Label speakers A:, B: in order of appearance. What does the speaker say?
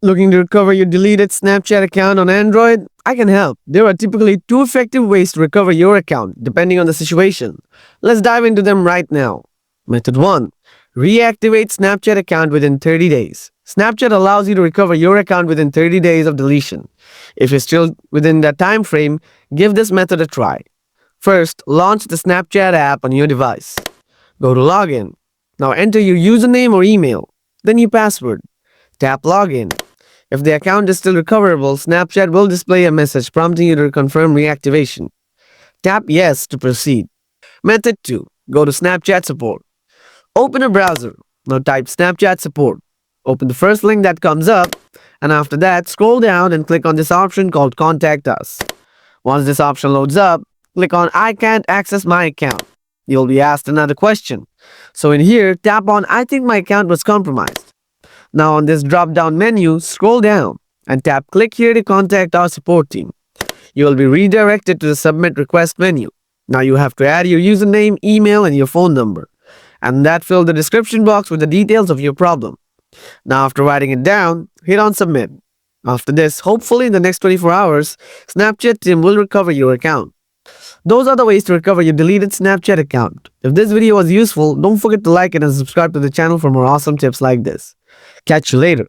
A: Looking to recover your deleted Snapchat account on Android? I can help. There are typically two effective ways to recover your account, depending on the situation. Let's dive into them right now. Method 1. Reactivate Snapchat account within 30 days. Snapchat allows you to recover your account within 30 days of deletion. If you're still within that time frame, give this method a try. First, launch the Snapchat app on your device. Go to Login. Now enter your username or email, then your password. Tap Login. If the account is still recoverable, Snapchat will display a message prompting you to confirm reactivation. Tap Yes to proceed. Method 2. Go to Snapchat Support. Open a browser. Now type Snapchat Support. Open the first link that comes up, and after that, scroll down and click on this option called Contact Us. Once this option loads up, click on I can't access my account. You'll be asked another question. So in here, tap on I think my account was compromised. Now on this drop-down menu, scroll down and tap click here to contact our support team. You will be redirected to the submit request menu. Now you have to add your username, email, and your phone number. And that fill the description box with the details of your problem. Now after writing it down, hit on submit. After this, hopefully in the next 24 hours, Snapchat team will recover your account. Those are the ways to recover your deleted Snapchat account. If this video was useful, don't forget to like it and subscribe to the channel for more awesome tips like this. Catch you later.